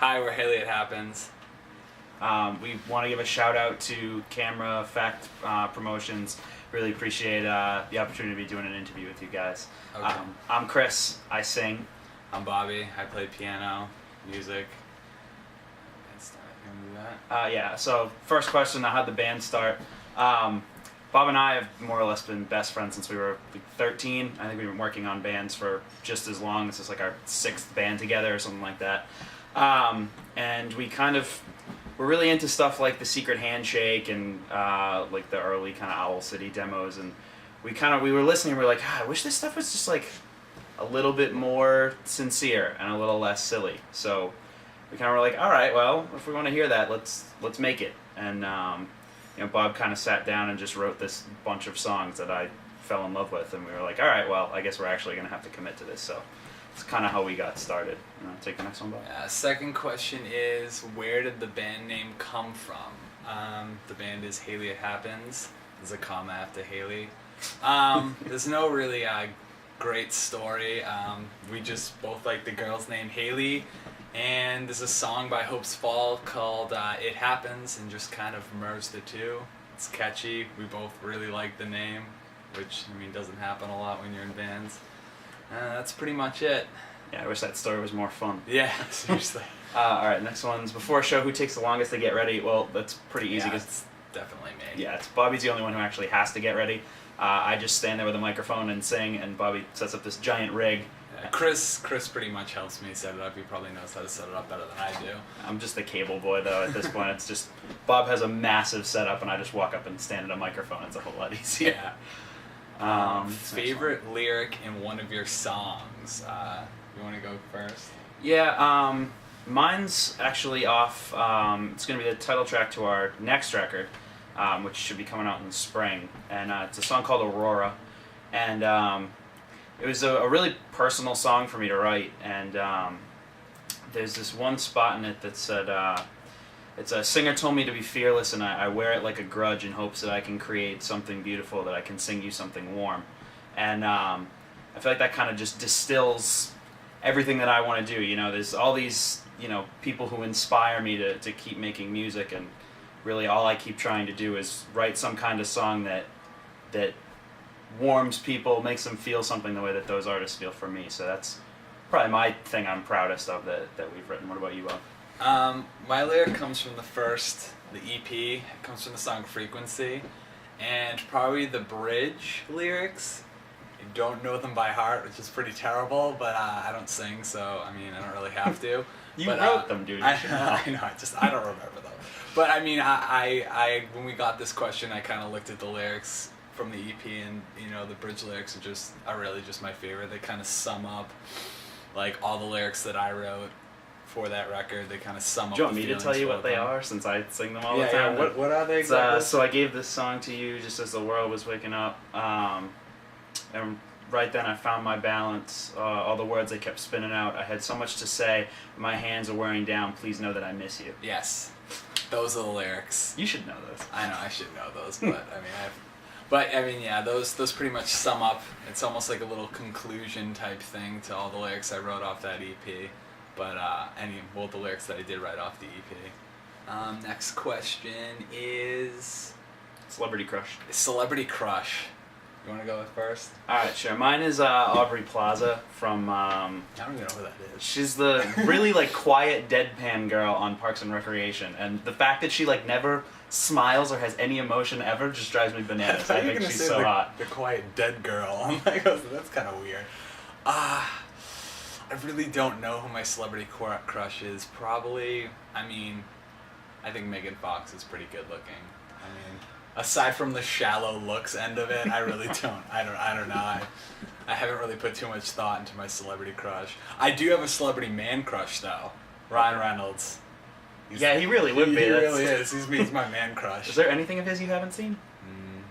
Hi, we're Hailey. It happens. We want to give a shout out to Camera Effect Promotions. Really appreciate the opportunity to be doing an interview with you guys. Okay. I'm Chris. I sing. I'm Bobby. I play piano, music. Can we do that? Yeah. So first question: how'd the band start? Bob and I have more or less been best friends since we were like 13. I think we've been working on bands for just as long. This is like our 6th band together or something like that. And we're really into stuff like the Secret Handshake and like the early kind of Owl City demos. And we were listening and we were like, I wish this stuff was just like a little bit more sincere and a little less silly. So we kind of were like, all right, well, if we want to hear that, let's make it. And Bob kind of sat down and just wrote this bunch of songs that I fell in love with, and we were like, all right, well, I guess we're actually going to have to commit to this. So it's kind of how we got started. You want to take the next one, Bob? Second question is, where did the band name come from? The band is Hailey It Happens. There's a comma after Hailey. There's no really great story. We just both like the girl's name Hailey. And there's a song by Hope's Fall called It Happens, and just kind of merged the two. It's catchy. We both really like the name, which, doesn't happen a lot when you're in bands. That's pretty much it. Yeah, I wish that story was more fun. Yeah, seriously. All right, next one's before a show, who takes the longest to get ready? Well, that's pretty easy. Yeah, it's definitely me. Yeah, Bobby's the only one who actually has to get ready. I just stand there with a microphone and sing, and Bobby sets up this giant rig. Chris pretty much helps me set it up. He probably knows how to set it up better than I do. I'm just the cable boy, though, at this point. It's just, Bob has a massive setup, and I just walk up and stand at a microphone. It's a whole lot easier. Yeah. Favorite lyric in one of your songs? You want to go first? Yeah, mine's actually off, it's going to be the title track to our next record, which should be coming out in the spring. And it's a song called Aurora. And it was a really personal song for me to write, and there's this one spot in it that said, it's a singer told me to be fearless, and I wear it like a grudge in hopes that I can create something beautiful, that I can sing you something warm. And I feel like that kind of just distills everything that I want to do. There's all these, people who inspire me to keep making music, and really all I keep trying to do is write some kind of song that warms people, makes them feel something the way that those artists feel for me. So that's probably my thing I'm proudest of that we've written. What about you, Bob? My lyric comes from the EP. It comes from the song Frequency, and probably the bridge lyrics. I don't know them by heart, which is pretty terrible, but I don't sing, so I don't really have to. You but, wrote them, dude. I know. I don't remember them. But I when we got this question, I kind of looked at the lyrics from the EP, and the bridge lyrics are really just my favorite. They kind of sum up like all the lyrics that I wrote for that record. They kind of sum up. Do you want me to tell you what they are, since I sing them all the time? Yeah. What are they exactly? So I gave this song to you just as the world was waking up, and right then I found my balance. All the words they kept spinning out. I had so much to say. My hands are wearing down. Please know that I miss you. Yes, those are the lyrics. You should know those. I know I should know those, but those pretty much sum up. It's almost like a little conclusion type thing to all the lyrics I wrote off that EP. But the lyrics that I did write off the EP. Next question is Celebrity crush. Celebrity crush. You want to go with first? All right, sure. Mine is Aubrey Plaza from. I don't even know who that is. She's the really quiet deadpan girl on Parks and Recreation, and the fact that she never smiles or has any emotion ever just drives me bananas. I think she's so hot. The quiet dead girl. I'm like, oh, that's kind of weird. I really don't know who my celebrity crush is. Probably, I think Megan Fox is pretty good looking. Aside from the shallow looks end of it, I really don't. I don't know. I haven't really put too much thought into my celebrity crush. I do have a celebrity man crush though. Ryan Reynolds. Yeah, he really would be. He really is. He's my man crush. Is there anything of his you haven't seen?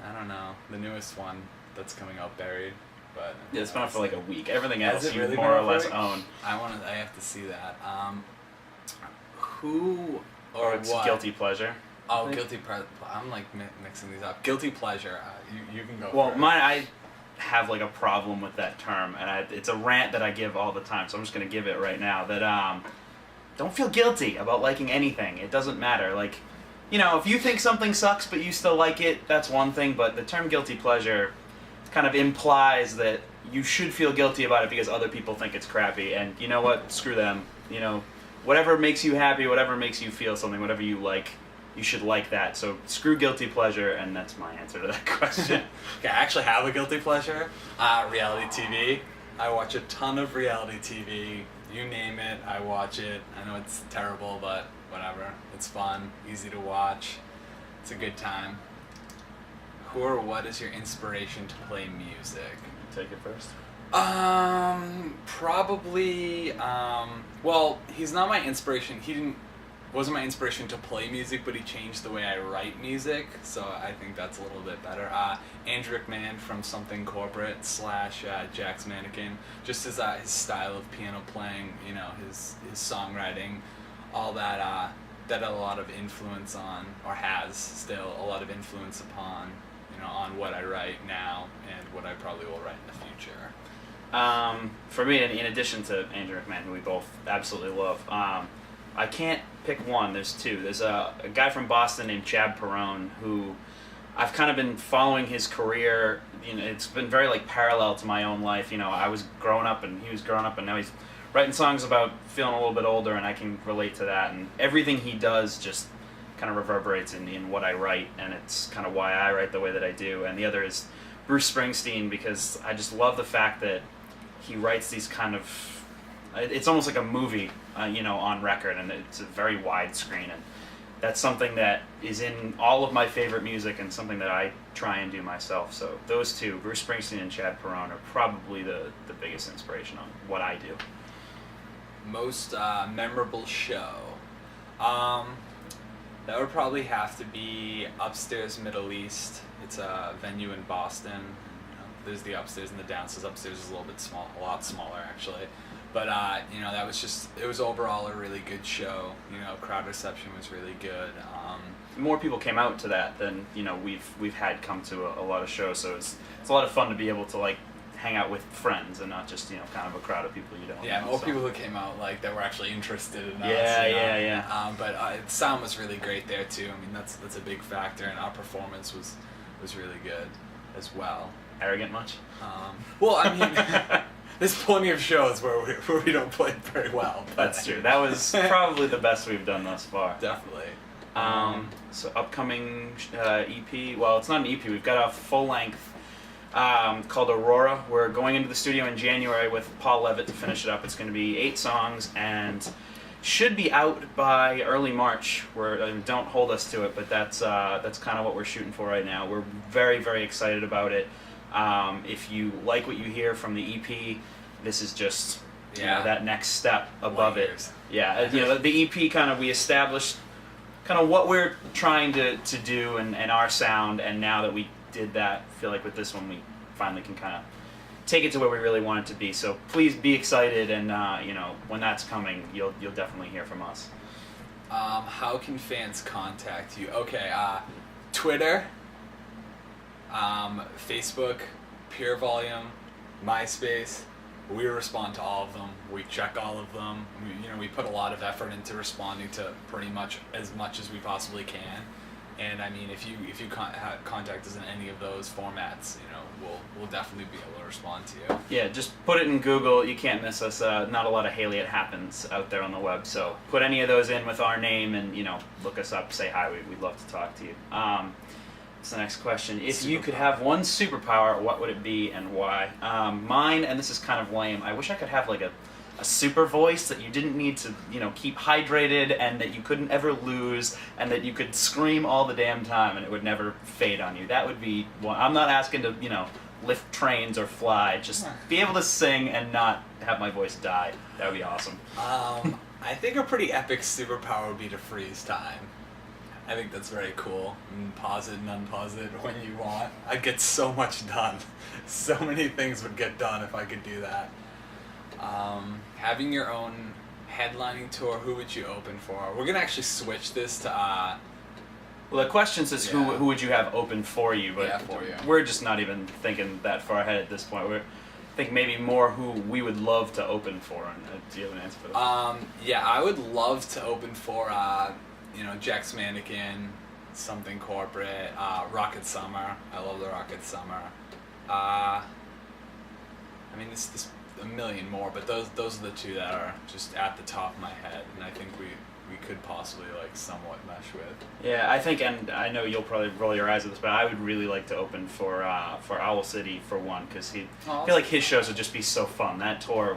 I don't know. The newest one that's coming out, Buried. But yeah, it's been out for a week. Everything else you really more or less own. I have to see that. Who or it's what? Guilty Pleasure. Oh, guilty pleasure. I'm mixing these up. Guilty pleasure. You can go. Well, first. mine I have a problem with that term, and it's a rant that I give all the time. So I'm just gonna give it right now. That don't feel guilty about liking anything. It doesn't matter. Like, you know, if you think something sucks but you still like it, that's one thing, but the term guilty pleasure kind of implies that you should feel guilty about it because other people think it's crappy, and you know what? Screw them. You know, whatever makes you happy, whatever makes you feel something, whatever you like, you should like that. So screw guilty pleasure, and that's my answer to that question. Okay, I actually have a guilty pleasure. Reality TV. I watch a ton of reality TV. You name it, I watch it. I know it's terrible, but whatever. It's fun, easy to watch. It's a good time. Who or what is your inspiration to play music? Take it first. Probably. Well, he's not my inspiration. Wasn't my inspiration to play music, but he changed the way I write music, so I think that's a little bit better. Andrew McMahon from Something Corporate / Jack's Mannequin, just his style of piano playing, you know, his songwriting, all that that a lot of influence on, or has still a lot of influence upon, you know, on what I write now and what I probably will write in the future. For me, in addition to Andrew McMahon, who we both absolutely love, I can't pick one. There's two. There's a guy from Boston named Chad Perrone who I've kind of been following his career. You know, it's been very like parallel to my own life. You know, I was growing up and he was growing up, and now he's writing songs about feeling a little bit older, and I can relate to that. And everything he does just kind of reverberates in what I write, and it's kind of why I write the way that I do. And the other is Bruce Springsteen, because I just love the fact that he writes these kind of, it's almost like a movie, you know, on record, and it's a very widescreen, and that's something that is in all of my favorite music and something that I try and do myself. So those two, Bruce Springsteen and Chad Perrone, are probably the biggest inspiration on what I do. Most memorable show. That would probably have to be Upstairs Middle East. It's a venue in Boston. You know, there's the upstairs and the downstairs. Upstairs is a little bit small, a lot smaller actually. But you know, that was just, it was overall a really good show. You know, crowd reception was really good. More people came out to that than, you know, we've had come to a lot of shows. So it's a lot of fun to be able to like hang out with friends and not just, you know, kind of a crowd of people you don't know. Yeah, more people who came out like that were actually interested in us. Yeah. But the sound was really great there too. I mean, that's a big factor, and our performance was really good as well. Arrogant much? Well, I mean, there's plenty of shows where we don't play very well. That's true. That was probably the best we've done thus far. Definitely. So upcoming EP. Well, it's not an EP. We've got a full length called Aurora. We're going into the studio in January with Paul Levitt to finish it up. It's going to be 8 songs and should be out by early March. Don't hold us to it, but that's kind of what we're shooting for right now. We're very, very excited about it. If you like what you hear from the EP, this is just you know, that next step above it. Yeah, you know, the EP kind of, we established kind of what we're trying to do and our sound, and now that we did that, I feel like with this one we finally can kind of take it to where we really want it to be. So please be excited, and you know, when that's coming, you'll definitely hear from us. How can fans contact you? Okay, Twitter, Facebook, Pure Volume, MySpace. We respond to all of them. We check all of them. We put a lot of effort into responding to pretty much as we possibly can. And I mean, if you contact us in any of those formats, you know, we'll definitely be able to respond to you. Yeah, just put it in Google. You can't miss us. Not a lot of Hailey It Happens out there on the web. So put any of those in with our name, and you know, look us up. Say hi. We'd love to talk to you. What's the next question? If you could have one superpower, what would it be and why? Mine, and this is kind of lame, I wish I could have like a super voice that you didn't need to, you know, keep hydrated, and that you couldn't ever lose, and that you could scream all the damn time and it would never fade on you. That would be one. I'm not asking to, you know, lift trains or fly. Just be able to sing and not have my voice die. That would be awesome. I think a pretty epic superpower would be to freeze time. I think that's very cool. And pause it and unpause it when you want. I'd get so much done. So many things would get done if I could do that. Having your own headlining tour, who would you open for? We're going to actually switch this to... Well, the question says who would you have open for you, but for you. We're just not even thinking that far ahead at this point. think maybe more who we would love to open for. And do you have an answer for that? Yeah, I would love to open for, Jack's Mannequin, something corporate, Rocket Summer. I love the Rocket Summer. There's a million more, but those are the two that are just at the top of my head, and I think we could possibly somewhat mesh with. Yeah, I think, and I know you'll probably roll your eyes at this, but I would really like to open for Owl City for one, because I feel like his shows would just be so fun. That tour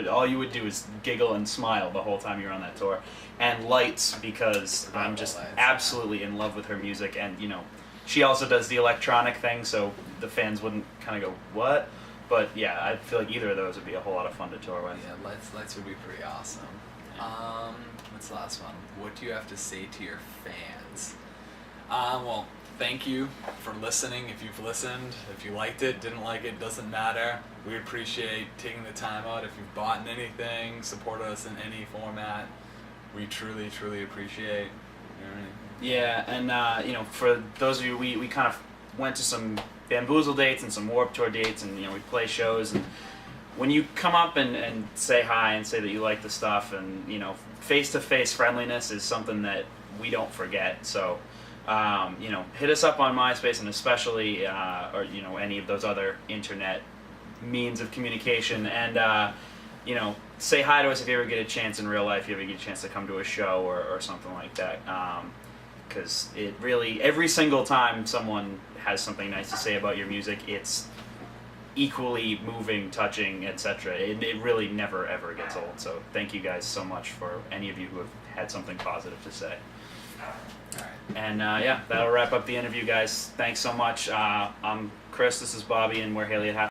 all you would do is giggle and smile the whole time you're on that tour. And Lights, because I'm just absolutely in love with her music, and she also does the electronic thing, so the fans wouldn't kind of go, what? But yeah, I feel like either of those would be a whole lot of fun to tour with. Yeah, Lights would be pretty awesome. What's the last one? What do you have to say to your fans? Well, thank you for listening. If you've listened, if you liked it, didn't like it, doesn't matter. We appreciate taking the time out. If you've bought anything, supported us in any format, we truly, truly appreciate. Yeah, and for those of you, we kind of went to some Bamboozle dates and some Warped Tour dates, and we play shows, and when you come up and say hi and say that you like the stuff, and face-to-face friendliness is something that we don't forget. So hit us up on MySpace, and especially or any of those other internet means of communication, and say hi to us if you ever get a chance in real life, if you ever get a chance to come to a show or something like that, because it really, every single time someone has something nice to say about your music, it's equally moving, touching, etc. It really never ever gets old. So thank you guys so much for any of you who have had something positive to say. All right. And that'll wrap up the interview, guys. Thanks so much. I'm Chris, this is Bobby, and we're Hailey at Half.